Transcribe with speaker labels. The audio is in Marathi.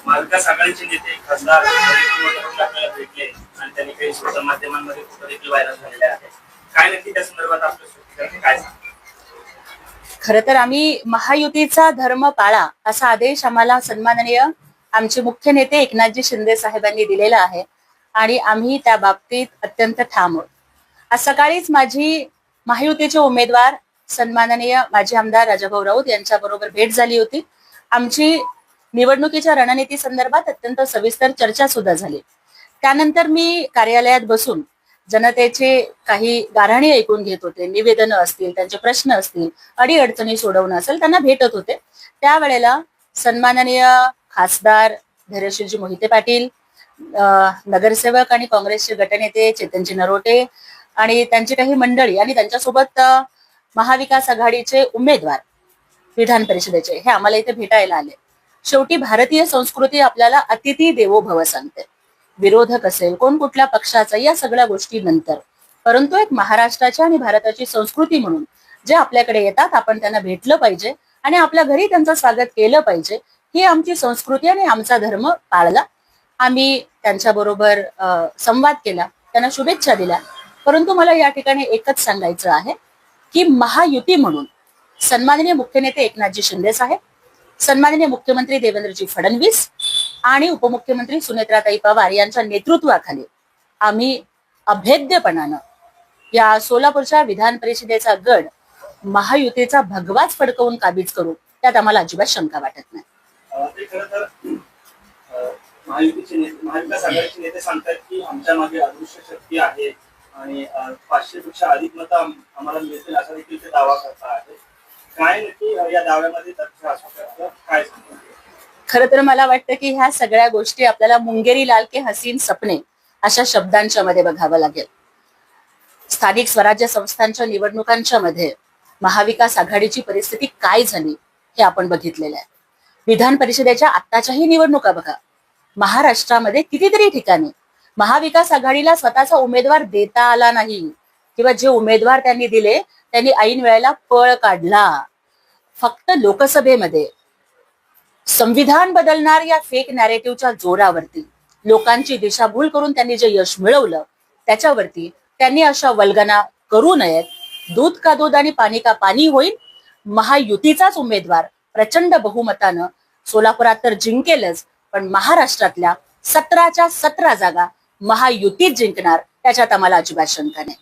Speaker 1: महाविकास आघाडीचे नेते खासदार आपल्याला भेटले आणि त्यांनी काही सोशल माध्यमांमध्ये फोटो देखील व्हायरल झालेले आहेत. काय नक्की त्या संदर्भात आपलं स्पष्टीकरण काय सांगता?
Speaker 2: खरं तर आम्ही महायुतीचा धर्म पाळा असा आदेश आम्हाला सन्माननीय आमचे मुख्य नेते एकनाथजी शिंदे साहेबांनी दिलेला आहे आणि आम्ही त्या बाबतीत अत्यंत ठाम आहोत. आज सकाळीच माझी महायुतीचे उमेदवार सन्माननीय माजी आमदार राजाभाऊ राऊत यांच्याबरोबर भेट झाली होती. आमची निवडणुकीच्या रणनीती संदर्भात अत्यंत सविस्तर चर्चा सुद्धा झाली. त्यानंतर मी कार्यालयात बसून जनतेचे काही गाऱ्हाणे ऐकून घेत होते. निवेदनं असतील, त्यांचे प्रश्न असतील, अडीअडचणी सोडवणं असेल, त्यांना भेटत होते. त्यावेळेला सन्माननीय खासदार धैर्यशीलजी मोहिते पाटील, नगरसेवक आणि काँग्रेसचे गटनेते चेतनजी नरोटे आणि त्यांची काही मंडळी आणि त्यांच्यासोबत महाविकास आघाडीचे उमेदवार विधान परिषदेचे हे आम्हाला इथे भेटायला आले. शेवटी भारतीय संस्कृती आपल्याला अतिथी देवो भव सांगते. विरोधक असेल, कोण कुठल्या पक्षाचा, या सगळ्या गोष्टी नंतर, परंतु एक महाराष्ट्राची आणि भारताची संस्कृती म्हणून जे आपल्याकडे येतात आपण त्यांना भेटलं पाहिजे आणि आपल्या घरी त्यांचं स्वागत केलं पाहिजे. ही आमची संस्कृती आणि आमचा धर्म पाळला. आम्ही त्यांच्याबरोबर संवाद केला, त्यांना शुभेच्छा दिल्या. परंतु मला या ठिकाणी एकच सांगायचं आहे की महायुती म्हणून सन्माननीय मुख्य नेते एकनाथजी शिंदे साहेब, सन्माननीय मुख्यमंत्री देवेंद्रजी फडणवीस आणि उपमुख्यमंत्री सुनेत्राताई पवार यांच्या नेतृत्वाखाली आम्ही अभेद्यपणानं या सोलापूरच्या विधान परिषदेचा गड महायुतीचा भगवाच फडकवून काबीज करू, त्यात आम्हाला अजिबात शंका वाटत नाही.
Speaker 1: महाविकास आघाडीचे नेते सांगतात की आमच्या मागे अदृश्य शक्ती आहे आणि 500 पेक्षा अधिक मतं आम्हाला मिळतील असा देखील ते दावा करता आहे. काय नक्की या दाव्यामध्ये तथ्य असं काय सांगतात?
Speaker 2: खरं तर मला वाटतं की ह्या सगळ्या गोष्टी आपल्याला मुंगेरी लाल के हसीन सपने अशा शब्दांच्या मध्ये बघावं लागेल. स्थानिक स्वराज्य संस्थांच्या निवडणुकांच्या मध्ये महाविकास आघाडीची परिस्थिती काय झाली हे आपण बघितलेलं आहे. विधान परिषदेच्या आत्ताच्याही निवडणुका बघा. महाराष्ट्रामध्ये कितीतरी ठिकाणी महाविकास आघाडीला स्वतःचा उमेदवार देता आला नाही किंवा जे उमेदवार त्यांनी दिले त्यांनी ऐन वेळेला पळ काढला. फक्त लोकसभेमध्ये संविधान बदलणार या फेक नॅरेटिव्हच्या जोरावरती लोकांची दिशाभूल करून त्यांनी जे यश मिळवलं त्याच्यावरती त्यांनी अशा वल्गना करू नयेत. दूध का दूध आणि पाणी का पाणी होईल. महायुतीचाच उमेदवार प्रचंड बहुमतानं सोलापुरात तर जिंकेलच, पण महाराष्ट्रातल्या 17च्या 17 जागा महायुतीत जिंकणार, त्याच्यात आम्हाला अजिबात शंका नाही.